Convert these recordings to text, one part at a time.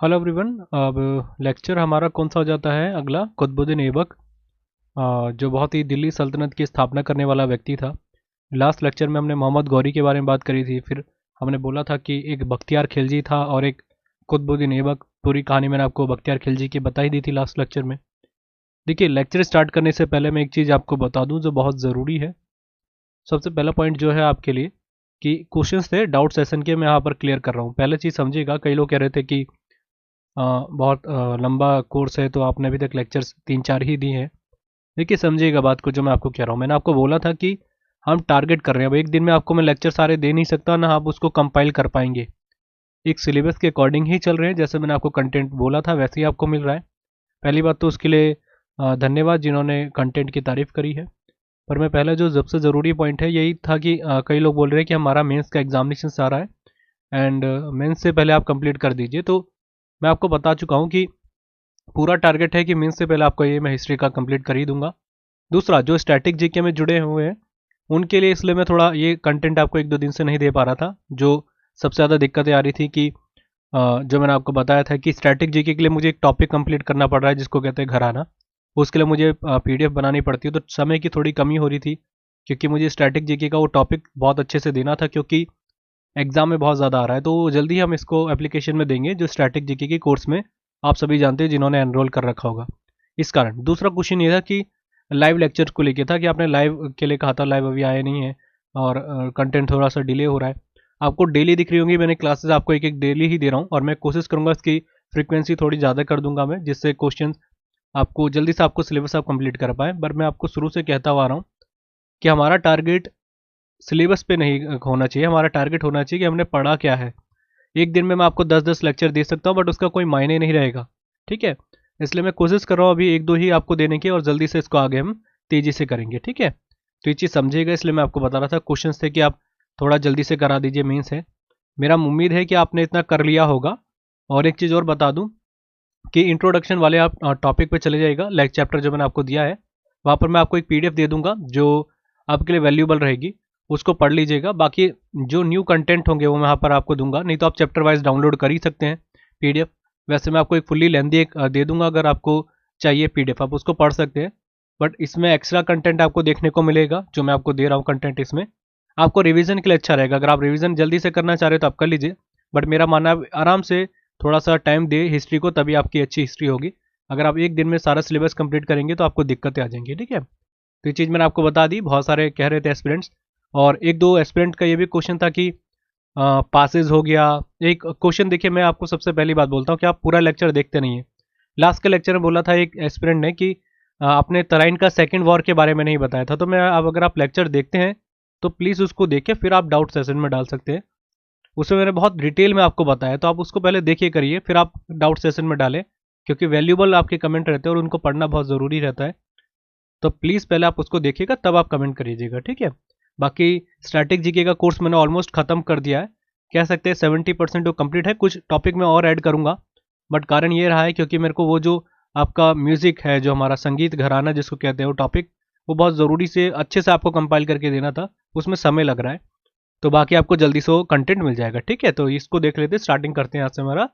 Hello everyone. अब lecture हमारा कौन सा हो जाता है अगला, कुतुबुद्दीन ऐबक, जो बहुत ही दिल्ली सल्तनत की स्थापना करने वाला व्यक्ति था। लास्ट लेक्चर में हमने मोहम्मद गौरी के बारे में बात करी थी। फिर हमने बोला था कि एक बख्तियार खिलजी था और एक कुतुबुद्दीन ऐबक। पूरी कहानी मैंने आपको बख्तियार खिलजी की बताई दी थी लास्ट लेक्चर में। देखिए, लेक्चर स्टार्ट करने से पहले मैं एक चीज़ आपको बता दूं जो बहुत ज़रूरी है। सबसे पहला पॉइंट जो है आपके लिए कि क्वेश्चंस थे डाउट सेशन के, मैं यहाँ पर क्लियर कर रहा हूँ। पहले चीज़ समझिएगा, कई लोग कह रहे थे कि बहुत लंबा कोर्स है तो आपने अभी तक लेक्चर्स 3-4 ही दिए हैं। देखिए, समझिएगा बात को जो मैं आपको कह रहा हूँ। मैंने आपको बोला था कि हम टारगेट कर रहे हैं। अब एक दिन में आपको मैं लेक्चर सारे दे नहीं सकता, ना आप उसको कंपाइल कर पाएंगे। एक सिलेबस के अकॉर्डिंग ही चल रहे हैं। जैसे मैंने आपको कंटेंट बोला था वैसे ही आपको मिल रहा है। पहली बात तो उसके लिए धन्यवाद जिन्होंने कंटेंट की तारीफ करी है। पर मैं पहला जो सबसे ज़रूरी पॉइंट है यही था कि कई लोग बोल रहे हैं कि हमारा मेंस का एग्जामिनेशन आ रहा है एंड मेंस से पहले आप कंप्लीट कर दीजिए। तो मैं आपको बता चुका हूँ कि पूरा टारगेट है कि मेंस से पहले आपको ये मैं हिस्ट्री का कंप्लीट कर ही दूंगा। दूसरा, जो स्टैटिक जीके में जुड़े हुए हैं उनके लिए इसलिए मैं थोड़ा ये कंटेंट आपको 1-2 दिन से नहीं दे पा रहा था। जो सबसे ज़्यादा दिक्कतें आ रही थी कि जो मैंने आपको बताया था कि स्टैटिक जीके के लिए मुझे एक टॉपिक कंप्लीट करना पड़ रहा है जिसको कहते हैं घराना। उसके लिए मुझे पीडीएफ बनानी पड़ती है, तो समय की थोड़ी कमी हो रही थी क्योंकि मुझे स्टैटिक जीके का वो टॉपिक बहुत अच्छे से देना था, क्योंकि एग्जाम में बहुत ज़्यादा आ रहा है। तो जल्दी हम इसको एप्लीकेशन में देंगे जो स्टैटिक जीके की कोर्स में आप सभी जानते हैं जिन्होंने एनरोल कर रखा होगा। इस कारण दूसरा क्वेश्चन ये था कि लाइव लेक्चर को लेके था कि आपने लाइव के लिए कहा था, लाइव अभी आया नहीं है और कंटेंट थोड़ा सा डिले हो रहा है। आपको डेली दिख रही होंगी, मैंने क्लासेस आपको एक एक डेली ही दे रहा हूँ और मैं कोशिश करूंगा इसकी फ्रीक्वेंसी थोड़ी ज़्यादा कर दूंगा मैं, जिससे क्वेश्चन आपको जल्दी से आपको सिलेबस आप कंप्लीट कर पाए। पर मैं आपको शुरू से कहता हुआ आ रहा हूँ कि हमारा टारगेट सिलेबस पे नहीं होना चाहिए। हमारा टारगेट होना चाहिए कि हमने पढ़ा क्या है। एक दिन में मैं आपको 10-10 लेक्चर दे सकता हूँ बट उसका कोई मायने नहीं रहेगा। ठीक है, इसलिए मैं कोशिश कर रहा हूँ अभी 1-2 ही आपको देने की और जल्दी से इसको आगे हम तेजी से करेंगे। ठीक है, तो ये चीज़ समझिएगा, इसलिए मैं आपको बता रहा था। क्वेश्चन थे कि आप थोड़ा जल्दी से करा दीजिए मेंस है। मेरा उम्मीद है कि आपने इतना कर लिया होगा। और एक चीज़ और बता दूं कि इंट्रोडक्शन वाले आप टॉपिक पे चले जाइएगा। लाइक चैप्टर जो मैंने आपको दिया है वहाँ पर मैं आपको एक पीडीएफ दे दूंगा जो आपके लिए वैल्यूएबल रहेगी, उसको पढ़ लीजिएगा। बाकी जो न्यू कंटेंट होंगे वो मैं यहाँ पर आपको दूंगा, नहीं तो आप चैप्टर वाइज डाउनलोड कर ही सकते हैं पीडीएफ। वैसे मैं आपको एक फुल्ली लेंदी एक दे दूंगा, अगर आपको चाहिए पीडीएफ आप उसको पढ़ सकते हैं। बट इसमें एक्स्ट्रा कंटेंट आपको देखने को मिलेगा जो मैं आपको दे रहा हूँ कंटेंट। इसमें आपको रिवीजन के लिए अच्छा रहेगा। अगर आप रिवीजन जल्दी से करना चाह रहे हो तो आप कर लीजिए, बट मेरा मानना है आराम से थोड़ा सा टाइम दे हिस्ट्री को, तभी आपकी अच्छी हिस्ट्री होगी। अगर आप एक दिन में सारा सिलेबस कंप्लीट करेंगे तो आपको दिक्कतें आ जाएंगी। ठीक है, तो ये चीज़ मैंने आपको बता दी। बहुत सारे कह रहे थे एस्पिरेंट्स, और 1-2 एस्पिरेंट का ये भी क्वेश्चन था कि पासेज हो गया। एक क्वेश्चन देखिए, मैं आपको सबसे पहली बात बोलता हूँ कि आप पूरा लेक्चर देखते नहीं है। लास्ट के लेक्चर में बोला था एक एस्पिरेंट ने कि आपने तराइन का सेकेंड वॉर के बारे में नहीं बताया था। तो मैं अब अगर आप लेक्चर देखते हैं तो प्लीज़ उसको देखें, फिर आप डाउट सेशन में डाल सकते हैं। उसमें मैंने बहुत डिटेल में आपको बताया, तो आप उसको पहले देखिए करिए फिर आप डाउट सेशन में डालें, क्योंकि वैल्यूबल आपके कमेंट रहते हैं और उनको पढ़ना बहुत ज़रूरी रहता है। तो प्लीज़ पहले आप उसको देखिएगा तब आप कमेंट करिएगा। ठीक है, बाकी स्टैटिक जीके का कोर्स मैंने ऑलमोस्ट ख़त्म कर दिया है, कह सकते हैं 70% तो कंप्लीट है। कुछ टॉपिक मैं और ऐड करूँगा, बट कारण ये रहा है क्योंकि मेरे को वो जो आपका म्यूज़िक है, जो हमारा संगीत घराना जिसको कहते हैं, वो टॉपिक वो बहुत ज़रूरी से अच्छे से आपको कंपाइल करके देना था, उसमें समय लग रहा है। तो बाकी आपको जल्दी से वो कंटेंट मिल जाएगा। ठीक है, तो इसको देख लेते हैं। स्टार्टिंग करते हैं यहाँ से। हमारा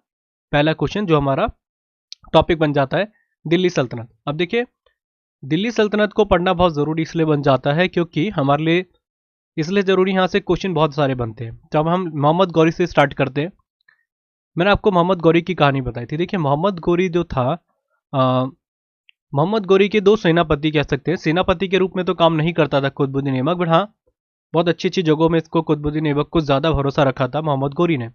पहला क्वेश्चन जो हमारा टॉपिक बन जाता है दिल्ली सल्तनत। अब देखिए, दिल्ली सल्तनत को पढ़ना बहुत ज़रूरी इसलिए बन जाता है क्योंकि हमारे लिए इसलिए ज़रूरी, यहाँ से क्वेश्चन बहुत सारे बनते हैं। तो अब हम मोहम्मद गौरी से स्टार्ट करते हैं। मैंने आपको मोहम्मद गौरी की कहानी बताई थी। देखिए, मोहम्मद गौरी जो था, मोहम्मद गौरी के दो सेनापति कह सकते हैं। सेनापति के रूप में तो काम नहीं करता था कुतुबुद्दीन ऐबक, बट हाँ बहुत अच्छी अच्छी जगहों में इसको कुतुबुद्दीन ऐबक को ज़्यादा भरोसा रखा था मोहम्मद गौरी ने।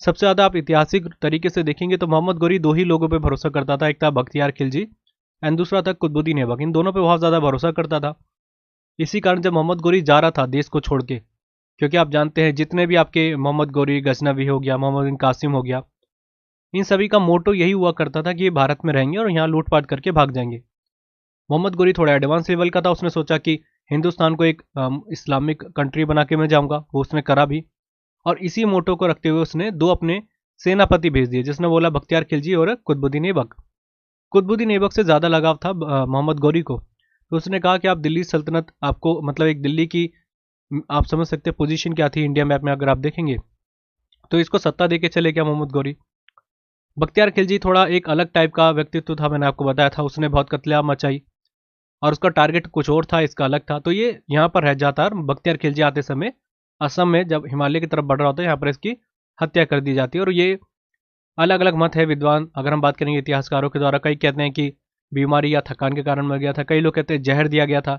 सबसे ज़्यादा आप ऐतिहासिक तरीके से देखेंगे तो मोहम्मद गौरी दो ही लोगों पे भरोसा करता था, एक था बख्तियार खिलजी एंड दूसरा था कुतुबुद्दीन ऐबक। इन दोनों पे बहुत ज़्यादा भरोसा करता था। इसी कारण जब मोहम्मद गौरी जा रहा था देश को छोड़ के, क्योंकि आप जानते हैं जितने भी आपके मोहम्मद गौरी, गजनवी हो गया, मोहम्मद बिन कासिम हो गया, इन सभी का मोटो यही हुआ करता था कि ये भारत में रहेंगे और यहाँ लूटपाट करके भाग जाएंगे। मोहम्मद गौरी थोड़ा एडवांस लेवल का था। उसने सोचा कि हिंदुस्तान को एक इस्लामिक कंट्री बना के मैं जाऊँगा, वो उसने करा भी। और इसी मोटो को रखते हुए उसने दो अपने सेनापति भेज दिए, जिसने बोला बख्तियार खिलजी और कुतुबुद्दीन ऐबक। कुतुबुद्दीन ऐबक से ज़्यादा लगाव था मोहम्मद गौरी को। तो उसने कहा कि आप दिल्ली सल्तनत, आपको मतलब एक दिल्ली की आप समझ सकते हैं पोजीशन क्या थी इंडिया मैप में अगर आप देखेंगे, तो इसको सत्ता दे के चले गया मोहम्मद गौरी। बख्तियार खिलजी थोड़ा एक अलग टाइप का व्यक्तित्व था, मैंने आपको बताया था, उसने बहुत कत्लेआम मचाई और उसका टारगेट कुछ और था, इसका अलग था। तो ये यहाँ पर रह जाता है और बख्तियार खिलजी आते समय असम में जब हिमालय की तरफ बढ़ रहा होता है, यहाँ पर इसकी हत्या कर दी जाती है। और ये अलग अलग मत है विद्वान, अगर हम बात करेंगे इतिहासकारों के द्वारा, कई कहते हैं कि बीमारी या थकान के कारण मर गया था, कई लोग कहते हैं जहर दिया गया था।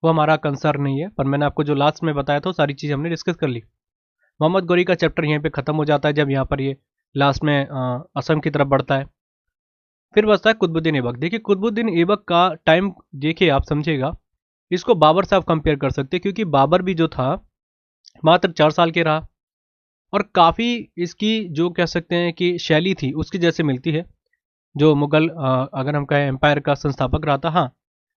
वो हमारा कंसर्न नहीं है, पर मैंने आपको जो लास्ट में बताया था सारी चीज़ हमने डिस्कस कर ली। मोहम्मद गौरी का चैप्टर यहीं पे खत्म हो जाता है जब यहाँ पर ये लास्ट में असम की तरफ बढ़ता है। फिर बचता है कुतुबुद्दीन ऐबक। देखिए कुतुबुद्दीन ऐबक का टाइम देखिए, आप समझिएगा, इसको बाबर से आप कंपेयर कर सकते हैं, क्योंकि बाबर भी जो था मात्र 4 साल के रहा और काफ़ी इसकी जो कह सकते हैं कि शैली थी उसकी जैसे मिलती है जो मुगल अगर हम कहें एम्पायर का संस्थापक रहा था। हाँ,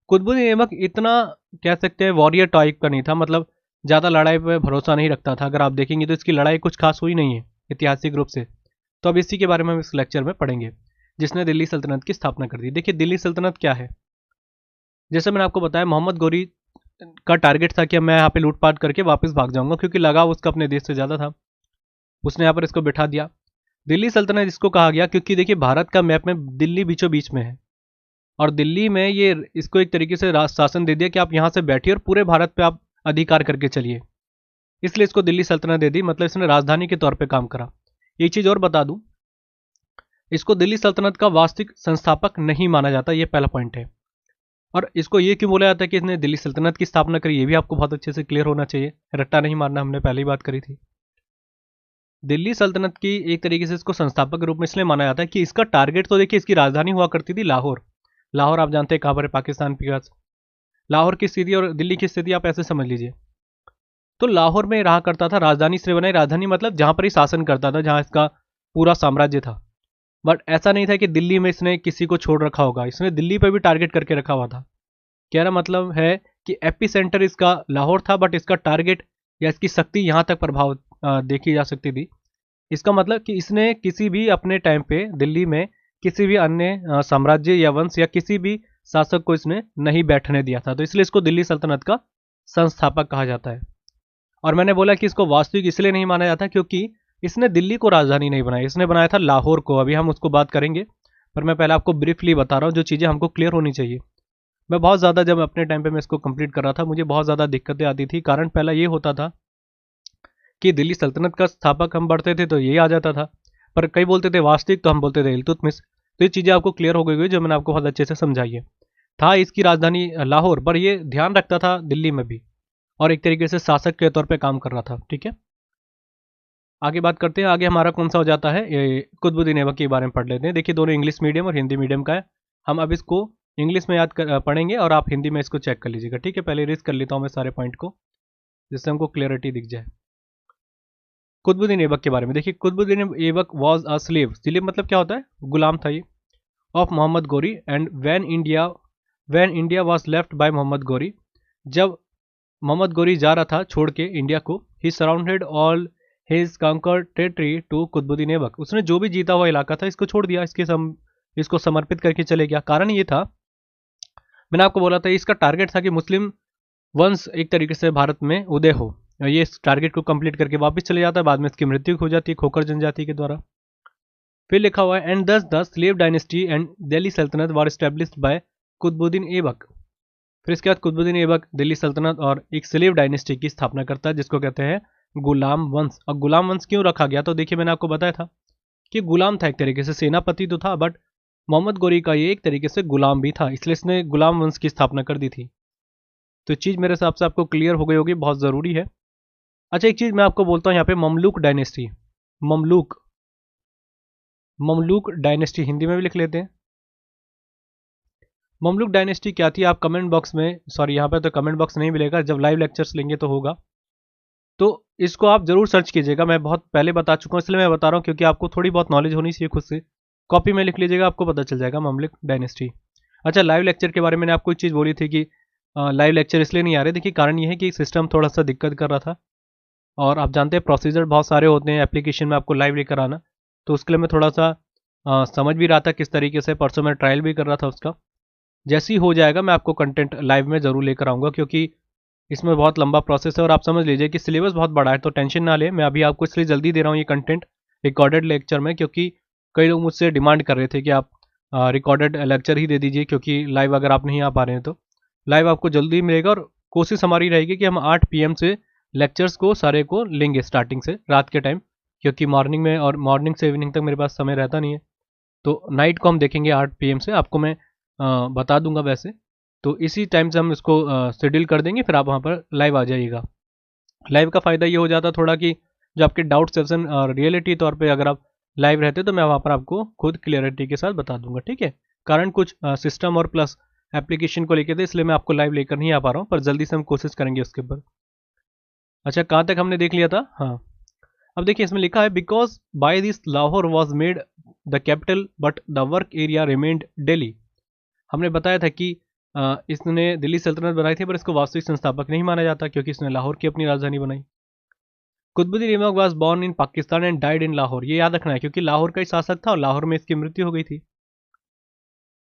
कुतुबुद्दीन ऐबक इतना कह सकते हैं वॉरियर टाइप का नहीं था, मतलब ज़्यादा लड़ाई पर भरोसा नहीं रखता था। अगर आप देखेंगे तो इसकी लड़ाई कुछ खास हुई नहीं है ऐतिहासिक रूप से। तो अब इसी के बारे में हम इस लेक्चर में पढ़ेंगे, जिसने दिल्ली सल्तनत की स्थापना कर दी। देखिए दिल्ली सल्तनत क्या है, जैसे मैंने आपको बताया मोहम्मद गौरी का टारगेट था कि मैं यहाँ पे लूटपाट करके वापस भाग जाऊंगा, क्योंकि लगाव उसका अपने देश से ज़्यादा था। उसने यहाँ पर इसको बिठा दिया। दिल्ली सल्तनत इसको कहा गया क्योंकि देखिए भारत का मैप में दिल्ली बीचों बीच में है और दिल्ली में ये इसको एक तरीके से राज शासन दे दिया कि आप यहाँ से बैठिए और पूरे भारत पे आप अधिकार करके चलिए, इसलिए इसको दिल्ली सल्तनत दे दी, मतलब इसने राजधानी के तौर पे काम करा। एक चीज़ और बता दूं, इसको दिल्ली सल्तनत का वास्तविक संस्थापक नहीं माना जाता, ये पहला पॉइंट है। और इसको ये क्यों बोला जाता है कि इसने दिल्ली सल्तनत की स्थापना करी, ये भी आपको बहुत अच्छे से क्लियर होना चाहिए, रट्टा नहीं मारना, हमने पहले ही बात करी थी। दिल्ली सल्तनत की एक तरीके से इसको संस्थापक के रूप में इसलिए माना जाता है कि इसका टारगेट तो देखिए, इसकी राजधानी हुआ करती थी लाहौर। लाहौर आप जानते हैं कहाँ पर है, पाकिस्तान के पास। लाहौर की स्थिति और दिल्ली की स्थिति आप ऐसे समझ लीजिए। तो लाहौर में रहा करता था, राजधानी इसलिए बनाई, राजधानी मतलब जहाँ पर ही शासन करता था, जहाँ इसका पूरा साम्राज्य था। बट ऐसा नहीं था कि दिल्ली में इसने किसी को छोड़ रखा होगा, इसने दिल्ली पर भी टारगेट करके रखा हुआ था। कहना मतलब है कि एपी सेंटर इसका लाहौर था, बट इसका टारगेट या इसकी शक्ति यहाँ तक प्रभाव देखी जा सकती थी। इसका मतलब कि इसने किसी भी अपने टाइम पे दिल्ली में किसी भी अन्य साम्राज्य या वंश या किसी भी शासक को इसने नहीं बैठने दिया था, तो इसलिए इसको दिल्ली सल्तनत का संस्थापक कहा जाता है। और मैंने बोला कि इसको वास्तविक इसलिए नहीं माना जाता क्योंकि इसने दिल्ली को राजधानी नहीं बनाई, इसने बनाया था लाहौर को। अभी हम उसको बात करेंगे, पर मैं पहले आपको ब्रीफली बता रहा हूँ जो चीज़ें हमको क्लियर होनी चाहिए। मैं बहुत ज़्यादा जब अपने टाइम पे मैं इसको कंप्लीट कर रहा था, मुझे बहुत ज़्यादा दिक्कतें आती थी। कारण पहला ये होता था कि दिल्ली सल्तनत का स्थापक हम बढ़ते थे तो यही आ जाता था, पर कई बोलते थे वास्तविक, तो हम बोलते थे इल्तुतमिश। तो ये चीज़ें आपको क्लियर हो गई जो मैंने आपको बहुत अच्छे से समझाई है। था इसकी राजधानी लाहौर, पर ये ध्यान रखता था दिल्ली में भी और एक तरीके से शासक के तौर पर काम कर रहा था। ठीक है, आगे बात करते हैं। आगे हमारा कौन सा हो जाता है, कुतुबुद्दीन ऐबक के बारे में पढ़ लेते हैं। देखिए दोनों इंग्लिश मीडियम और हिंदी मीडियम का है। हम अब इसको इंग्लिश में पढ़ेंगे और आप हिंदी में इसको चेक कर लीजिएगा। ठीक है, पहले रीड कर लेता हूँ मैं सारे पॉइंट को, जिससे हमको क्लियरिटी दिख जाए। कुतुबुद्दीन ऐबक के बारे में देखिए, Qutbuddin Aibak was a slave. Slave मतलब क्या होता है, गुलाम था ये, of Mohammad Ghori. And when India was left by Mohammad Ghori, जब मोहम्मद गौरी जा रहा था छोड़ के इंडिया को, he surrounded all his conquered territory to Qutubuddin Aibak. उसने जो भी जीता हुआ इलाका था इसको छोड़ दिया, इसको समर्पित करके चले गया। कारण ये था, मैंने आपको बोला था इसका टारगेट था कि मुस्लिम वंश एक तरीके से भारत में उदय हो। ये इस टारगेट को कंप्लीट करके वापस चले जाता है, बाद में इसकी मृत्यु हो जाती है खोखर जनजाति के द्वारा। फिर लिखा हुआ है, एंड दस the slave dynasty and Delhi सल्तनत वर एस्टेब्लिश्ड बाय कुतुबुद्दीन ऐबक। फिर इसके बाद कुतुबुद्दीन ऐबक दिल्ली सल्तनत और एक स्लेव डायनेस्टी की स्थापना करता है, जिसको कहते हैं गुलाम वंश। और गुलाम वंश क्यों रखा गया, तो देखिए मैंने आपको बताया था कि गुलाम था, एक तरीके से सेनापति तो था, बट मोहम्मद गौरी का ये एक तरीके से गुलाम भी था, इसलिए इसने गुलाम वंश की स्थापना कर दी थी। तो चीज़ मेरे हिसाब से आपको क्लियर हो गई होगी, बहुत ज़रूरी है। अच्छा एक चीज़ मैं आपको बोलता हूँ यहाँ पे, Mamluk dynasty, Mamluk dynasty Hindi में भी लिख लेते हैं। ममलूक डायनेस्टी क्या थी, आप कमेंट बॉक्स में, सॉरी यहाँ पे तो कमेंट बॉक्स नहीं मिलेगा, जब लाइव लेक्चर्स लेंगे तो होगा, तो इसको आप जरूर सर्च कीजिएगा। मैं बहुत पहले बता चुका हूँ, इसलिए मैं बता रहा हूँ क्योंकि आपको थोड़ी बहुत नॉलेज होनी चाहिए खुद से। कॉपी में लिख लीजिएगा, आपको पता चल जाएगा ममलूक डायनेस्टी। अच्छा लाइव लेक्चर के बारे में मैंने आपको एक चीज़ बोली थी कि लाइव लेक्चर इसलिए नहीं आ रहे, देखिए कारण ये है कि सिस्टम थोड़ा सा दिक्कत कर रहा था, और आप जानते हैं प्रोसीजर बहुत सारे होते हैं एप्लीकेशन में आपको लाइव लेकर आना, तो उसके लिए मैं थोड़ा सा समझ भी रहा था किस तरीके से, परसों मैं ट्रायल भी कर रहा था उसका। जैसे ही हो जाएगा मैं आपको कंटेंट लाइव में ज़रूर लेकर आऊँगा, क्योंकि इसमें बहुत लंबा प्रोसेस है और आप समझ लीजिए कि सिलेबस बहुत बड़ा है, तो टेंशन ना ले, मैं अभी आपको इसलिए जल्दी दे रहा हूँ ये कंटेंट रिकॉर्डेड लेक्चर में, क्योंकि कई लोग मुझसे डिमांड कर रहे थे कि आप रिकॉर्डेड लेक्चर ही दे दीजिए, क्योंकि लाइव अगर आप नहीं आ पा रहे हैं तो लाइव आपको जल्दी मिलेगा। और कोशिश हमारी रहेगी कि हम 8 PM से लेक्चर्स को सारे को लेंगे स्टार्टिंग से रात के टाइम, क्योंकि मॉर्निंग में और मॉर्निंग से इवनिंग तक मेरे पास समय रहता नहीं है। तो नाइट को हम देखेंगे 8 PM से, आपको मैं बता दूंगा वैसे। तो इसी टाइम से हम इसको शेड्यूल कर देंगे, फिर आप वहाँ पर लाइव आ जाइएगा। लाइव का फ़ायदा ये हो जाता थोड़ा कि जो आपके डाउट सेशन रियलिटी तौर पे अगर आप लाइव रहते तो मैं वहाँ पर आपको खुद क्लियरिटी के साथ बता दूंगा, ठीक है। कारण कुछ सिस्टम और प्लस एप्लीकेशन को लेकर थे, इसलिए मैं आपको लाइव लेकर नहीं आ पा रहा हूँ, पर जल्दी से हम कोशिश करेंगे उसके ऊपर। अच्छा, कहाँ तक हमने देख लिया था? हाँ, अब देखिए इसमें लिखा है because by this Lahore was made the capital but the work area remained Delhi. हमने बताया था कि इसने दिल्ली सल्तनत बनाई थी, पर इसको वास्तविक संस्थापक नहीं माना जाता क्योंकि इसने लाहौर की अपनी राजधानी बनाई। Qutbuddin Aibak was born in Pakistan and died in Lahore, ये याद रखना है क्योंकि लाहौर का ही शासक था और लाहौर में इसकी मृत्यु हो गई थी।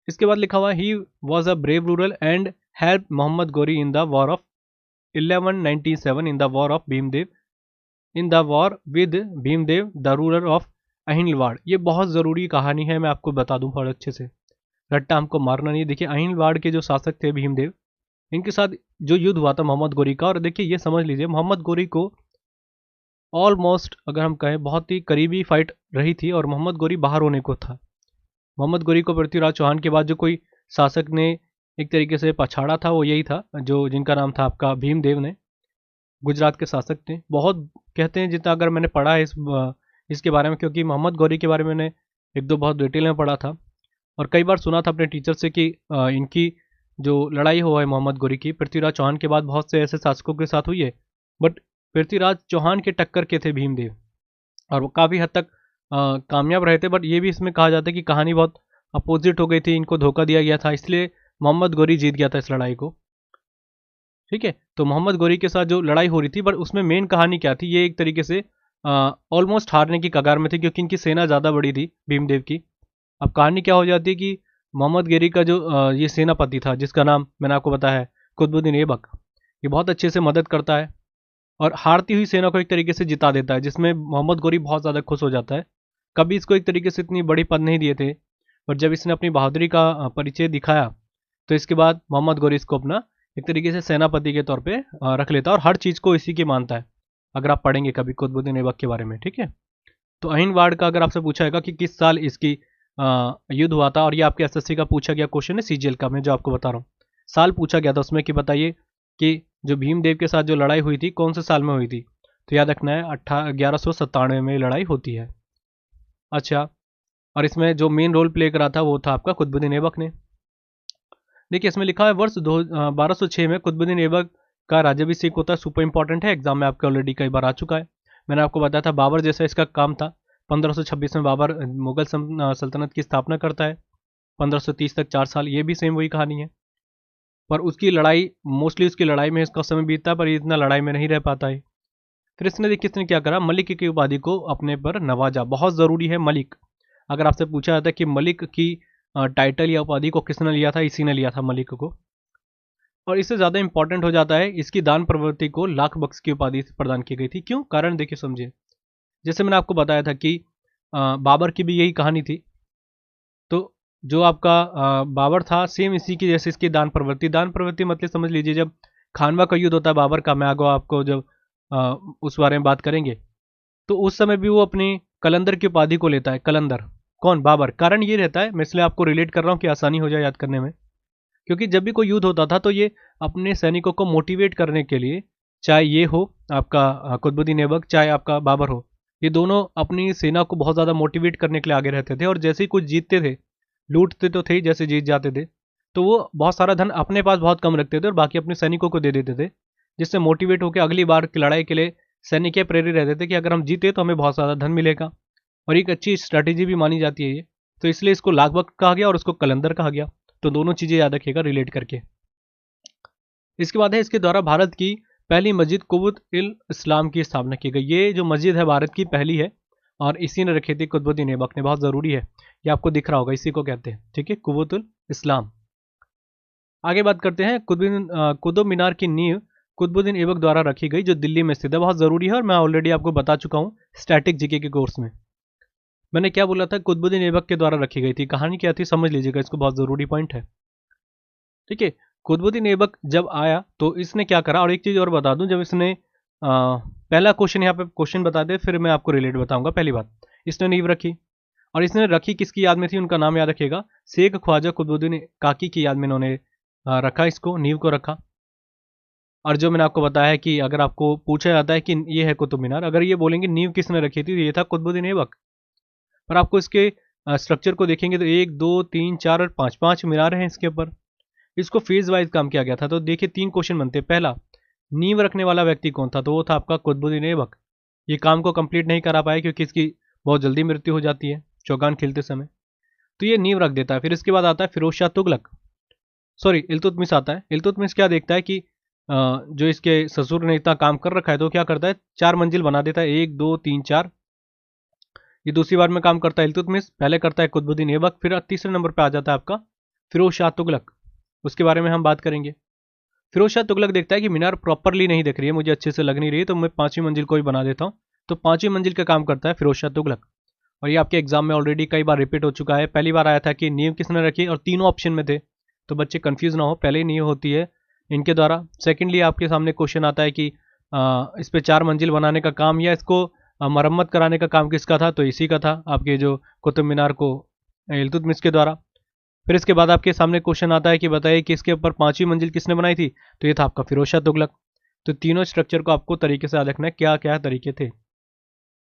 इसके बाद लिखा हुआ he was a brave ruler and help Mohammad Ghori in the war of 1197 in the war of Bhimdev in the war with Bhimdev the ruler of अहिलवाड़। ये बहुत ज़रूरी कहानी है, मैं आपको बता दूं थोड़ा अच्छे से, रट्टा हमको मारना नहीं है। देखिए अहिलवाड़ के जो शासक थे भीमदेव, इनके साथ जो युद्ध हुआ था मोहम्मद गौरी का, और देखिए ये समझ लीजिए मोहम्मद गौरी को ऑलमोस्ट अगर हम कहें बहुत ही करीबी फाइट रही थी और मोहम्मद गौरी बाहर होने को था। मोहम्मद गौरी को पृथ्वीराज चौहान के बाद जो कोई शासक ने एक तरीके से पछाड़ा था वो यही था, जो जिनका नाम था आपका भीमदेव ने, गुजरात के शासक थे। बहुत कहते हैं जितना अगर मैंने पढ़ा है इसके बारे में, क्योंकि मोहम्मद गौरी के बारे में मैंने एक दो बहुत डिटेल में पढ़ा था और कई बार सुना था अपने टीचर से कि इनकी जो लड़ाई हुआ है मोहम्मद गौरी की पृथ्वीराज चौहान के बाद बहुत से ऐसे शासकों के साथ हुई है, बट पृथ्वीराज चौहान के टक्कर के थे भीमदेव और वो काफ़ी हद तक कामयाब रहे थे। बट ये भी इसमें कहा जाता है कि कहानी बहुत अपोजिट हो गई थी, इनको धोखा दिया गया था, इसलिए मोहम्मद गौरी जीत गया था इस लड़ाई को, ठीक है। तो मोहम्मद गौरी के साथ जो लड़ाई हो रही थी, बट उसमें मेन कहानी क्या थी, ये एक तरीके से ऑलमोस्ट हारने की कगार में थी क्योंकि इनकी सेना ज़्यादा बड़ी थी भीमदेव की। अब कहानी क्या हो जाती है कि मोहम्मद गौरी का जो ये सेनापति था जिसका नाम मैंने आपको बताया है कुतुबुद्दीन ऐबक, ये बहुत अच्छे से मदद करता है और हारती हुई सेना को एक तरीके से जिता देता है, जिसमें मोहम्मद गौरी बहुत ज़्यादा खुश हो जाता है। कभी इसको एक तरीके से इतनी बड़ी पद नहीं दिए थे, पर जब इसने अपनी बहादुरी का परिचय दिखाया तो इसके बाद मोहम्मद गौरी इसको अपना एक तरीके से सेनापति के तौर पे रख लेता है और हर चीज़ को इसी की मानता है। अगर आप पढ़ेंगे कभी कुतुबुद्दीन ऐबक के बारे में, ठीक है। तो अहिलवाड़ का अगर आपसे पूछा जाएगा कि किस साल इसकी युद्ध हुआ था, और ये आपके SSC का पूछा गया क्वेश्चन है CGL का, मैं जो आपको बता रहा हूँ साल पूछा गया था उसमें कि बताइए कि जो भीमदेव के साथ जो लड़ाई हुई थी कौन से साल में हुई थी, तो याद रखना है 1197 में लड़ाई होती है। अच्छा, और इसमें जो मेन रोल प्ले करा था वो था आपका कुतुबुद्दीन ऐबक ने। देखिए इसमें लिखा है वर्ष 1206 में कुतुबुद्दीन ऐबक का राज्याभिषेक होता है। सुपर इंपॉर्टेंट है, एग्जाम में आपके ऑलरेडी कई बार आ चुका है। मैंने आपको बताया था बाबर जैसा इसका काम था। 1526 में बाबर मुगल सल्तनत की स्थापना करता है, 1530 तक 4 साल, ये भी सेम वही कहानी है। पर उसकी लड़ाई मोस्टली उसकी लड़ाई में इसका समय बीतता है, पर ये इतना लड़ाई में नहीं रह पाता है। फिर इसने देखिए इसने क्या करा, मलिक की उपाधि को अपने पर नवाजा। बहुत ज़रूरी है मलिक, अगर आपसे पूछा जाता है कि मलिक की टाइटल या उपाधि को किसने लिया था, इसी ने लिया था मलिक को। और इससे ज़्यादा इंपॉर्टेंट हो जाता है इसकी दान प्रवृत्ति को लाख बख्श की उपाधि प्रदान की गई थी। क्यों? कारण देखिए समझिए, जैसे मैंने आपको बताया था कि बाबर की भी यही कहानी थी, तो जो आपका बाबर था सेम इसी की जैसे इसकी दान प्रवृत्ति मतलब समझ लीजिए जब खानवा का युद्ध होता है बाबर का, मैं आगे आपको जब उस बारे में बात करेंगे, तो उस समय भी वो अपनी कलंदर की उपाधि को लेता है। कलंदर कौन? बाबर। कारण ये रहता है, मैं इसलिए आपको रिलेट कर रहा हूँ कि आसानी हो जाए याद करने में, क्योंकि जब भी कोई युद्ध होता था तो ये अपने सैनिकों को मोटिवेट करने के लिए, चाहे ये हो आपका कुतुबुद्दीन ऐबक चाहे आपका बाबर हो, ये दोनों अपनी सेना को बहुत ज़्यादा मोटिवेट करने के लिए आगे रहते थे। और जैसे ही कुछ जीतते थे, लूटते तो थे ही, जैसे जीत जाते थे तो वो बहुत सारा धन अपने पास बहुत कम रखते थे और बाकी अपने सैनिकों को दे देते थे, जिससे मोटिवेट होकर अगली बार की लड़ाई के लिए सैनिक ये प्रेरित रहते थे कि अगर हम जीते तो हमें बहुत ज़्यादा धन मिलेगा। और एक अच्छी स्ट्रैटेजी भी मानी जाती है ये, तो इसलिए इसको लाखबक कहा गया और उसको कलंदर कहा गया। तो दोनों चीज़ें याद रखिएगा रिलेट करके। इसके बाद है इसके द्वारा भारत की पहली मस्जिद कुतुब-उल-इस्लाम की स्थापना की गई। ये जो मस्जिद है भारत की पहली है और इसी ने रखी थी कुतुबुद्दीन ऐबक ने। बहुत ज़रूरी है, ये आपको दिख रहा होगा, इसी को कहते हैं, ठीक है, कुतुब-उल-इस्लाम। आगे बात करते हैं कुतुब मीनार की नींव कुतुबुद्दीन ऐबक द्वारा रखी गई, जो दिल्ली में स्थित है। बहुत ज़रूरी है और मैं ऑलरेडी आपको बता चुका हूँ स्टैटिक जीके के कोर्स में। मैंने क्या बोला था, कुतुबुद्दीन ऐबक के द्वारा रखी गई थी। कहानी क्या थी समझ लीजिएगा, इसको बहुत ज़रूरी पॉइंट है। ठीक है, कुतुबुद्दीन ऐबक जब आया तो इसने क्या करा, और एक चीज़ और बता दूं, जब इसने पहला क्वेश्चन यहाँ पे क्वेश्चन बता दे, फिर मैं आपको रिलेट बताऊंगा। पहली बात, इसने नींव रखी, और इसने रखी किसकी याद में थी, उनका नाम याद रखिएगा, शेख ख्वाजा कुतुबुद्दीन काकी की याद में इन्होंने रखा, इसको नींव को रखा। और जो मैंने आपको बताया कि अगर आपको पूछा जाता है कि ये है कुतुब मीनार, अगर ये बोलेंगे नींव किसने रखी थी, तो ये था कुतुबुद्दीन ऐबक। पर आपको इसके स्ट्रक्चर को देखेंगे तो 1 2 3 4 और 5 5 मीनार हैं इसके ऊपर। इसको फेज वाइज काम किया गया था। तो देखिए 3 क्वेश्चन बनते हैं। पहला, नींव रखने वाला व्यक्ति कौन था, तो वो था आपका कुतुबुद्दीन ऐबक। ये काम को कंप्लीट नहीं करा पाया क्योंकि इसकी बहुत जल्दी मृत्यु हो जाती है चौगान खिलते समय, तो ये नींव रख देता है। फिर इसके बाद आता है फिरोज शाह तुगलक, सॉरी इल्तुतमिश आता है। इल्तुतमिश क्या देखता है कि जो इसके ससुर ने इतना काम कर रखा है, तो क्या करता है 4 मंजिल बना देता है, 1 2 3 4। ये दूसरी बार में काम करता है इल्तुतमिश, पहले करता है कुतुबुद्दीन ऐबक, फिर तीसरे नंबर पर आ जाता है आपका फिरोज शाह तुगलक। उसके बारे में हम बात करेंगे। फिरोज शाह तुगलक देखता है कि मीनार प्रॉपरली नहीं दिख रही है, मुझे अच्छे से लग नहीं रही है, तो मैं 5वीं मंजिल को ही बना देता हूँ। तो 5वीं मंजिल का काम करता है फिरोज शाह तुगलक। और ये आपके एग्जाम में ऑलरेडी कई बार रिपीट हो चुका है। पहली बार आया था कि नींव किसने रखी, और तीनों ऑप्शन में थे, तो बच्चे कंफ्यूज ना हो, पहले ही नींव होती है इनके द्वारा। सेकेंडली आपके सामने क्वेश्चन आता है कि इस पे 4 मंजिल बनाने का काम या इसको मरम्मत कराने का काम किसका था, तो इसी का था, आपके जो कुतुब मीनार को इल्तुतमिश के द्वारा। फिर इसके बाद आपके सामने क्वेश्चन आता है कि बताइए कि इसके ऊपर 5वीं मंजिल किसने बनाई थी, तो ये था आपका फिरोज शाह तुगलक। तो तीनों स्ट्रक्चर को आपको तरीके से याद रखना है, क्या क्या तरीके थे।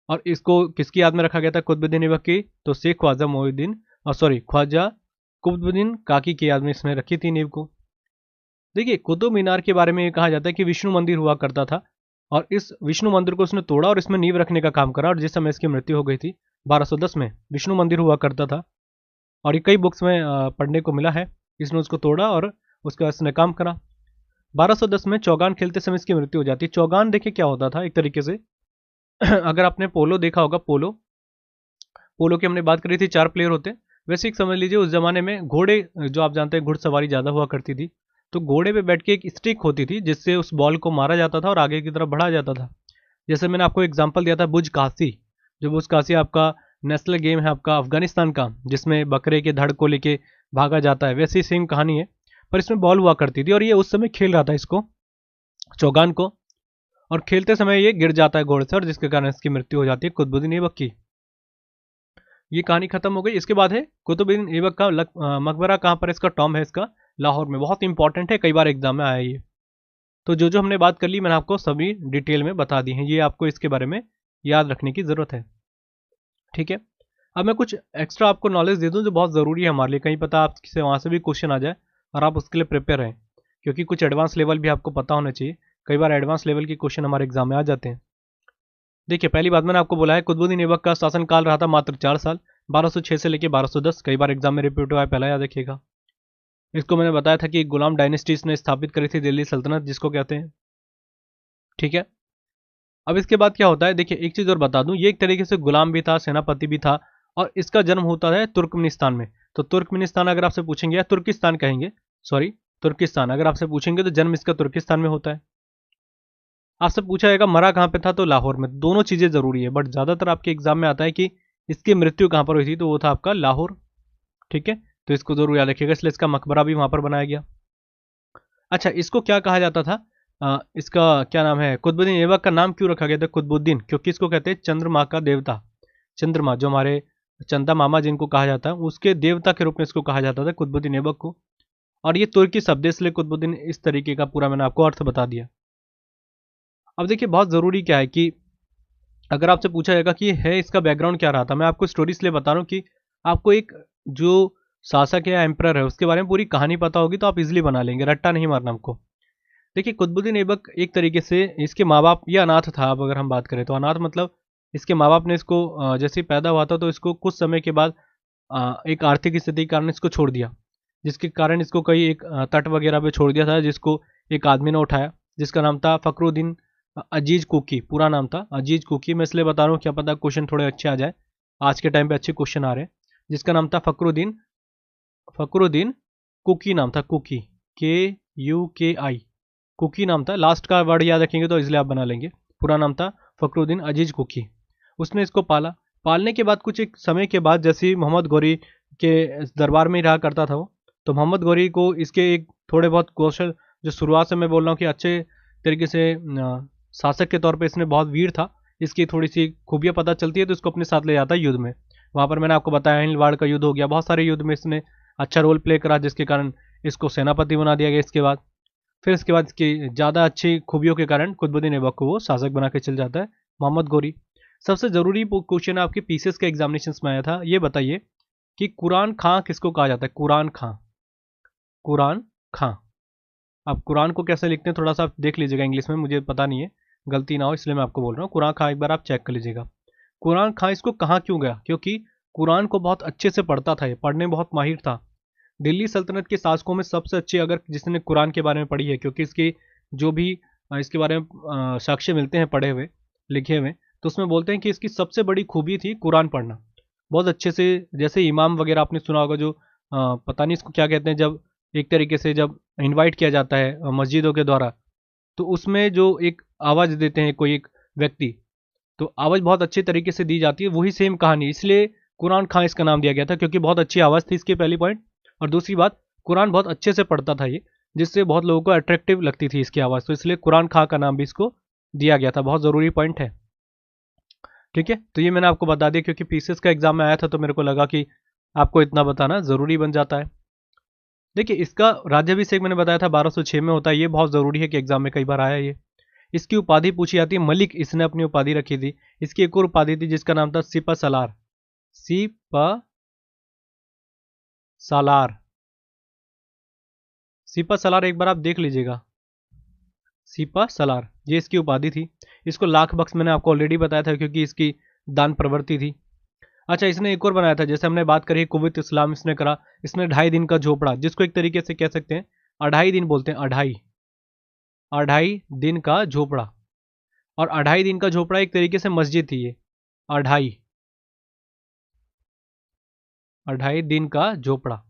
और इसको किसकी याद में रखा गया था कुतुबुद्दीन ऐबक की, तो शेख ख्वाजा मोइनुद्दीन, और सॉरी ख्वाजा कुतुबुद्दीन काकी की याद में इसने रखी थी नींव को। देखिए कुतुब मीनार के बारे में ये कहा जाता है कि विष्णु मंदिर हुआ करता था, और इस विष्णु मंदिर को उसने तोड़ा और इसमें नींव रखने का काम करा, और जिस समय इसकी मृत्यु हो गई थी 1210 में, विष्णु मंदिर हुआ करता था। और ये कई बुक्स में पढ़ने को मिला है। इसने उसको तोड़ा और उसके बाद इसने काम करा। 1210 में चौगान खेलते समय इसकी मृत्यु हो जाती है। चौगान देखिए क्या होता था एक तरीके से अगर आपने पोलो देखा होगा, पोलो पोलो की हमने बात करी थी, 4 प्लेयर होते हैं। वैसे एक समझ लीजिए उस जमाने में घोड़े, जो आप जानते हैं घुड़सवारी ज़्यादा हुआ करती थी, तो घोड़े पे बैठ के एक स्टिक होती थी जिससे उस बॉल को मारा जाता था और आगे की तरफ बढ़ा जाता था। जैसे मैंने आपको एग्जाम्पल दिया था बुज कासी, जो बुज कासी आपका नेशनल गेम है आपका अफगानिस्तान का, जिसमें बकरे के धड़ को लेके भागा जाता है, वैसी सेम कहानी है। पर इसमें बॉल हुआ करती थी और ये उस समय खेल रहा था इसको, चौगान को, और खेलते समय ये गिर जाता है घोड़े से, और जिसके कारण इसकी मृत्यु हो जाती है कुतुबुद्दीन ऐबक की। ये कहानी खत्म हो गई। इसके बाद है कुतुबुद्दीन ऐबक का मकबरा कहाँ पर, इसका टॉम है इसका लाहौर में। बहुत इंपॉर्टेंट है, कई बार एग्जाम में आया ये। तो जो जो हमने बात कर ली मैंने आपको सभी डिटेल में बता दी हैं, ये आपको इसके बारे में याद रखने की ज़रूरत है। ठीक है, अब मैं कुछ एक्स्ट्रा आपको नॉलेज दे दूं जो बहुत ज़रूरी है हमारे लिए, कहीं पता आपसे वहाँ से भी क्वेश्चन आ जाए और आप उसके लिए प्रिपेयर रहें, क्योंकि कुछ एडवांस लेवल भी आपको पता होना चाहिए। कई बार एडवांस लेवल के क्वेश्चन हमारे एग्जाम में आ जाते हैं। देखिए पहली बात मैंने आपको बोला है कुतुबुद्दीन ऐबक का शासनकाल रहा था मात्र 4 साल, 1206 से लेकर 1210। कई बार एग्जाम में रिपीट हुआ है, पहला याद रखिएगा। इसको मैंने बताया था कि गुलाम डायनेस्टीज ने स्थापित करी थी दिल्ली सल्तनत, जिसको कहते हैं। ठीक है, अब इसके बाद क्या होता है, देखिए एक चीज़ और बता दूं, ये एक तरीके से गुलाम भी था, सेनापति भी था, और इसका जन्म होता है तुर्कमेनिस्तान में। तो तुर्कमेनिस्तान अगर आपसे पूछेंगे, या तुर्किस्तान कहेंगे, सॉरी तुर्किस्तान अगर आपसे पूछेंगे, तो जन्म इसका तुर्किस्तान में होता है। आपसे पूछा जाएगा मरा कहाँ पे था, तो लाहौर में। दोनों चीज़ें ज़रूरी है, बट ज़्यादातर आपके एग्जाम में आता है कि इसकी मृत्यु कहाँ पर हुई थी, तो वो था आपका लाहौर। ठीक है, तो इसको जरूर याद रखिएगा, इसलिए इसका मकबरा भी वहाँ पर बनाया गया। अच्छा, इसको क्या कहा जाता था, इसका क्या नाम है, कुतुबुद्दीन ऐबक का नाम क्यों रखा गया था कुतुबुद्दीन, क्योंकि इसको कहते हैं चंद्रमा का देवता। चंद्रमा, जो हमारे चंदा मामा जिनको कहा जाता है, उसके देवता के रूप में इसको कहा जाता था कुतुबुद्दीन ऐबक को। और ये तुर्की शब्द है, इसलिए कुतुबुद्दीन इस तरीके का पूरा मैंने आपको अर्थ बता दिया। अब देखिए बहुत ज़रूरी क्या है कि अगर आपसे पूछा जाएगा कि है इसका बैकग्राउंड क्या रहा था, मैं आपको स्टोरी इसलिए बता रहा हूँ कि आपको एक जो शासक है या एम्परर है उसके बारे में पूरी कहानी पता होगी, तो आप इजिली बना लेंगे, रट्टा नहीं मारना हमको। देखिए कुतुबुद्दीन ऐबक एक तरीके से, इसके माँ बाप, ये अनाथ था। अब अगर हम बात करें तो अनाथ मतलब इसके माँ बाप ने इसको जैसे ही पैदा हुआ था तो इसको कुछ समय के बाद एक आर्थिक स्थिति के कारण इसको छोड़ दिया, जिसके कारण इसको कई एक तट वगैरह पे छोड़ दिया था, जिसको एक आदमी ने उठाया, जिसका नाम था फखरुद्दीन अजीज कुकी। पूरा नाम था अजीज कुकी। मैं इसलिए बता रहा हूँ, क्या पता क्वेश्चन थोड़े अच्छे आ जाए, आज के टाइम पे अच्छे क्वेश्चन आ रहे हैं। जिसका नाम था फखरुद्दीन, फखरुद्दीन कुकी नाम था, कुकी, KUKI, कुकी नाम था। लास्ट का वर्ड याद रखेंगे तो इसलिए आप बना लेंगे। पूरा नाम था फखरुद्दीन अजीज कुकी। उसने इसको पाला, पालने के बाद कुछ एक समय के बाद जैसे ही मोहम्मद गौरी के दरबार में ही रहा करता था वो, तो मोहम्मद गौरी को इसके एक थोड़े बहुत कौशल, जो शुरुआत से मैं बोल रहा हूँ कि अच्छे तरीके से शासक के तौर पे इसने बहुत वीर था, इसकी थोड़ी सी खूबियाँ पता चलती है, तो इसको अपने साथ ले जाता है युद्ध में। वहाँ पर मैंने आपको बताया हिंदवाड़ का युद्ध हो गया, बहुत सारे युद्ध में इसने अच्छा रोल प्ले करा, जिसके कारण इसको सेनापति बना दिया गया। इसके बाद फिर इसके बाद इसकी ज़्यादा अच्छी खूबियों के कारण कुतुबुद्दीन ऐबक को वो शासक बना के चल जाता है मोहम्मद गौरी। सबसे ज़रूरी क्वेश्चन आपके पीसीएस के एग्जामिनेशन में आया था, ये बताइए कि कुरान खां किसको कहा जाता है? कुरान खां, कुरान खां। आप कुरान को कैसे लिखते हैं थोड़ा सा आप देख लीजिएगा इंग्लिश में, मुझे पता नहीं है, गलती ना हो इसलिए मैं आपको बोल रहा हूँ। कुरान खां एक बार आप चेक कर लीजिएगा। कुरान खां इसको कहाँ क्यों गया? क्योंकि कुरान को बहुत अच्छे से पढ़ता था, ये पढ़ने में बहुत माहिर था। दिल्ली सल्तनत के शासकों में सबसे अच्छे अगर जिसने कुरान के बारे में पढ़ी है, क्योंकि इसकी जो भी इसके बारे में साक्ष्य मिलते हैं पढ़े हुए लिखे हुए, तो उसमें बोलते हैं कि इसकी सबसे बड़ी खूबी थी कुरान पढ़ना बहुत अच्छे से। जैसे इमाम वगैरह आपने सुना होगा, जो पता नहीं इसको क्या कहते हैं, जब एक तरीके से जब इनवाइट किया जाता है मस्जिदों के द्वारा, तो उसमें जो एक आवाज़ देते हैं कोई एक व्यक्ति, तो आवाज़ बहुत अच्छे तरीके से दी जाती है, वही सेम कहानी, इसलिए कुरान खां इसका नाम दिया गया था, क्योंकि बहुत अच्छी आवाज़ थी इसकी, पहली पॉइंट। और दूसरी बात, कुरान बहुत अच्छे से पढ़ता था ये, जिससे बहुत लोगों को अट्रैक्टिव लगती थी इसकी आवाज़, तो इसलिए कुरान खां का नाम भी इसको दिया गया था। बहुत ज़रूरी पॉइंट है, ठीक है। तो ये मैंने आपको बता दिया, क्योंकि पीसीएस का एग्जाम में आया था, तो मेरे को लगा कि आपको इतना बताना ज़रूरी बन जाता है। देखिए, इसका राज्याभिषेक मैंने बताया था 1206 में होता है, ये बहुत ज़रूरी है कि एग्जाम में कई बार आया ये। इसकी उपाधि पूछी जाती है, मलिक इसने अपनी उपाधि रखी थी। इसकी एक और उपाधि थी जिसका नाम था सिपा सलार, सिपा सालार, सिपा सलार एक बार आप देख लीजिएगा, सिपा सलार ये इसकी उपाधि थी। इसको लाख बख्श मैंने आपको ऑलरेडी बताया था, क्योंकि इसकी दान प्रवृत्ति थी। अच्छा, इसने एक और बनाया था, जैसे हमने बात करी कुवैत इस्लाम इसने करा, इसने 2.5 दिन का झोपड़ा, जिसको एक तरीके से कह सकते हैं 2.5 दिन बोलते हैं, 2.5 दिन का झोपड़ा। और 2.5 दिन का झोपड़ा एक तरीके से मस्जिद थी ये, 2.5 दिन का झोपड़ा।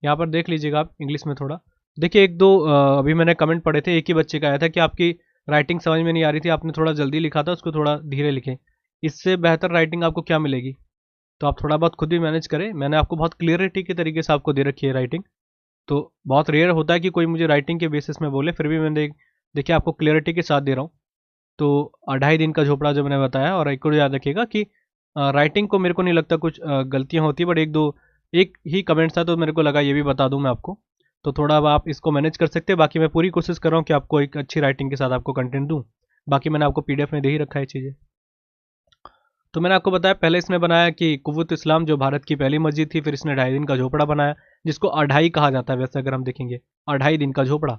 यहाँ पर देख लीजिएगा आप इंग्लिश में थोड़ा देखिए, एक दो अभी मैंने कमेंट पढ़े थे, एक ही बच्चे का आया था कि आपकी राइटिंग समझ में नहीं आ रही थी, आपने थोड़ा जल्दी लिखा था, उसको थोड़ा धीरे लिखें, इससे बेहतर राइटिंग आपको क्या मिलेगी। तो आप थोड़ा बहुत खुद भी मैनेज करें, मैंने आपको बहुत क्लियरिटी के तरीके से आपको दे रखी है राइटिंग। तो बहुत रेयर होता है कि कोई मुझे राइटिंग के बेसिस में बोले, फिर भी मैंने देखिए आपको क्लियरिटी के साथ दे रहा हूँ। तो 2.5 दिन का झोपड़ा जो मैंने बताया, और एक और याद रखिएगा कि राइटिंग को मेरे को नहीं लगता कुछ गलतियाँ होती, बट एक ही कमेंट था, तो मेरे को लगा ये भी बता दूं मैं आपको। तो थोड़ा अब आप इसको मैनेज कर सकते हैं, बाकी मैं पूरी कोशिश कर रहा हूँ कि आपको एक अच्छी राइटिंग के साथ आपको कंटेंट दूँ। बाकी मैंने आपको पीडीएफ में दे ही रखा है चीज़ें। तो मैंने आपको बताया, पहले इसने बनाया कि कुव्वत इस्लाम जो भारत की पहली मस्जिद थी, फिर इसने 2.5 दिन का झोपड़ा बनाया, जिसको अढ़ाई कहा जाता है वैसे अगर हम देखेंगे, 2.5 दिन का झोपड़ा।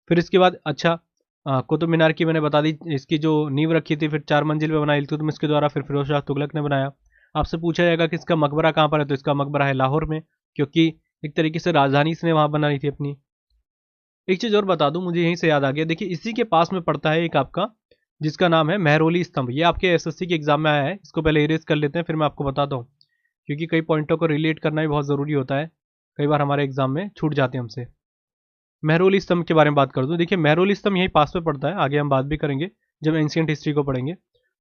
फिर इसके बाद अच्छा कुतुब मीनार की मैंने बता दी, इसकी जो नींव रखी थी, फिर 4 मंजिल पे बनाई इल्तुतमिश के द्वारा, फिर फिरोज शाह तुगलक ने बनाया। आपसे पूछा जाएगा कि इसका मकबरा कहाँ पर है, तो इसका मकबरा है लाहौर में, क्योंकि एक तरीके से राजधानी इसने वहाँ बनाई थी अपनी। एक चीज़ और बता दूं, मुझे यहीं से याद आ गया, देखिए इसी के पास में पड़ता है एक आपका, जिसका नाम है मेहरौली स्तंभ। ये आपके एसएससी के एग्जाम में आया है, इसको पहले इरेज कर लेते हैं, फिर मैं आपको बताता हूँ, क्योंकि कई पॉइंटों को रिलेट करना भी बहुत ज़रूरी होता है, कई बार हमारे एग्जाम में छूट जाते हैं हमसे। मेहरौली स्तंभ के बारे में बात कर दूं, देखिए मेहरौली स्तंभ यहीं पास में पड़ता है, आगे हम बात भी करेंगे जब एंशियंट हिस्ट्री को पढ़ेंगे।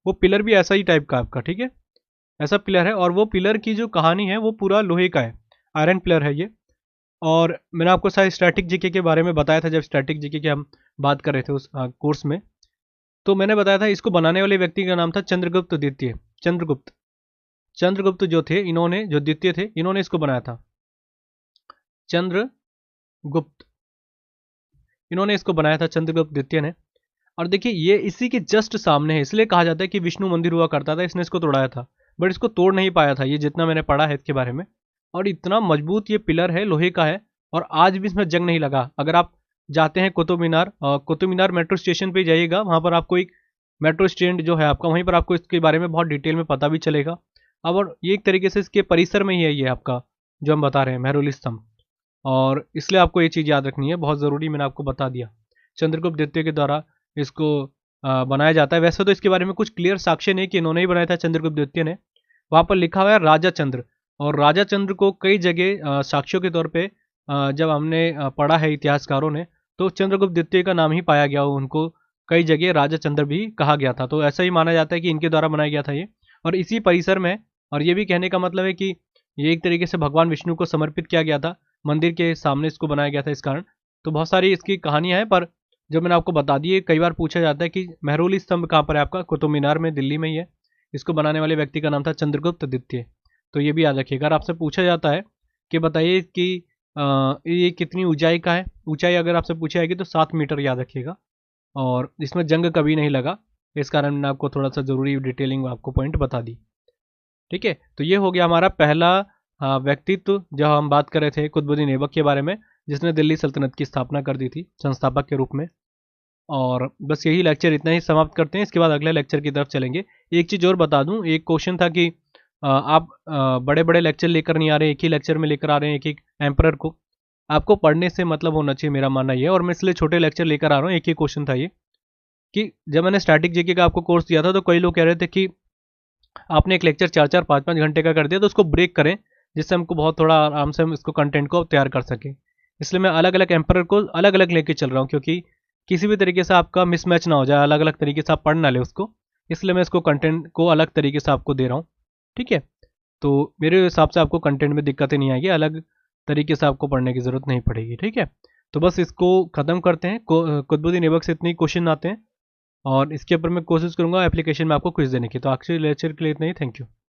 वो पिलर भी ऐसा ही टाइप का आपका, ठीक है, ऐसा पिलर है, और वो पिलर की जो कहानी है वो पूरा लोहे का है, आयरन पिलर है ये। और मैंने आपको शायद स्टैटिक जीके के बारे में बताया था, जब स्टैटिक जीके की हम बात कर रहे थे उस कोर्स में, तो मैंने बताया था इसको बनाने वाले व्यक्ति का नाम था चंद्रगुप्त द्वितीय। चंद्रगुप्त जो थे, इन्होंने जो द्वितीय थे, इन्होंने इसको बनाया था, चंद्रगुप्त, इन्होंने इसको बनाया था चंद्रगुप्त द्वितीय ने। और देखिए ये इसी के जस्ट सामने है, इसलिए कहा जाता है कि विष्णु मंदिर हुआ करता था, इसने इसको तोड़ाया था, बट इसको तोड़ नहीं पाया था, ये जितना मैंने पढ़ा है इसके बारे में। और इतना मजबूत ये पिलर है, लोहे का है, और आज भी इसमें जंग नहीं लगा। अगर आप जाते हैं कुतुब मीनार मेट्रो स्टेशन पे जाइएगा, वहाँ पर आपको एक मेट्रो स्टैंड जो है आपका, वहीं पर आपको इसके बारे में बहुत डिटेल में पता भी चलेगा। अब और ये एक तरीके से इसके परिसर में ही है ये आपका जो हम बता रहे हैं मेहरौली स्तंभ, और इसलिए आपको ये चीज़ याद रखनी है, बहुत ज़रूरी, मैंने आपको बता दिया। चंद्रगुप्त द्वितीय के द्वारा इसको बनाया जाता है। वैसे तो इसके बारे में कुछ क्लियर साक्ष्य नहीं कि इन्होंने ही बनाया था चंद्रगुप्त द्वितीय ने, वहाँ पर लिखा हुआ है राजा चंद्र, और राजा चंद्र को कई जगह साक्ष्यों के तौर पे जब हमने पढ़ा है इतिहासकारों ने, तो चंद्रगुप्त द्वितीय का नाम ही पाया गया, उनको कई जगह राजा चंद्र भी कहा गया था, तो ऐसा ही माना जाता है कि इनके द्वारा बनाया गया था ये। और इसी परिसर में, और ये भी कहने का मतलब है कि ये एक तरीके से भगवान विष्णु को समर्पित किया गया था, मंदिर के सामने इसको बनाया गया था इस कारण। तो बहुत सारी इसकी कहानियां हैं, पर जो मैंने आपको बता दी है, कई बार पूछा जाता है कि मेहरौली स्तंभ कहाँ पर है आपका, कुतुब मीनार में, दिल्ली में ही है। इसको बनाने वाले व्यक्ति का नाम था चंद्रगुप्त द्वितीय। तो ये भी याद रखिएगा। अगर आपसे पूछा जाता है कि बताइए कि ये कितनी ऊंचाई का है, ऊंचाई अगर आपसे पूछी जाएगी तो 7 मीटर याद रखिएगा। और इसमें जंग कभी नहीं लगा, इस कारण मैंने आपको थोड़ा सा ज़रूरी डिटेलिंग आपको पॉइंट बता दी। ठीक है, तो ये हो गया हमारा पहला व्यक्तित्व, जब हम बात कर रहे थे कुतुबुद्दीन ऐबक के बारे में, जिसने दिल्ली सल्तनत की स्थापना कर दी थी संस्थापक के रूप में। और बस यही लेक्चर इतना ही समाप्त करते हैं, इसके बाद अगले लेक्चर की तरफ चलेंगे। एक चीज़ और बता दूं, एक क्वेश्चन था कि आप बड़े बड़े लेक्चर लेकर नहीं आ रहे, एक ही लेक्चर में लेकर आ रहे हैं एक एक एम्परर को। आपको पढ़ने से मतलब होना चाहिए, मेरा मानना ये है, और मैं इसलिए छोटे लेक्चर लेकर आ रहा हूँ। एक ही क्वेश्चन था ये कि जब मैंने स्टैटिक जीके का आपको कोर्स दिया था तो कई लोग कह रहे थे कि आपने एक लेक्चर 4-4 5-5 घंटे का कर दिया, तो उसको ब्रेक करें जिससे हमको बहुत थोड़ा आराम से हम इसको कंटेंट को तैयार कर सकें। इसलिए मैं अलग अलग एम्परर को अलग अलग लेके चल रहा हूँ, क्योंकि किसी भी तरीके से आपका मिसमैच ना हो जाए, अलग अलग तरीके से आप पढ़ ना ले उसको। इसलिए मैं इसको कंटेंट को अलग तरीके से आपको दे रहा हूँ। ठीक है, तो मेरे हिसाब से आपको कंटेंट में दिक्कतें नहीं आएगी, अलग तरीके से आपको पढ़ने की ज़रूरत नहीं पड़ेगी। ठीक है, तो बस इसको ख़त्म करते हैं। कुतुबुद्दीन ऐबक से इतने ही क्वेश्चन आते हैं, और इसके ऊपर मैं कोशिश करूंगा एप्लीकेशन में आपको क्विज देने की। तो आज के लेक्चर के लिए इतना ही, थैंक यू।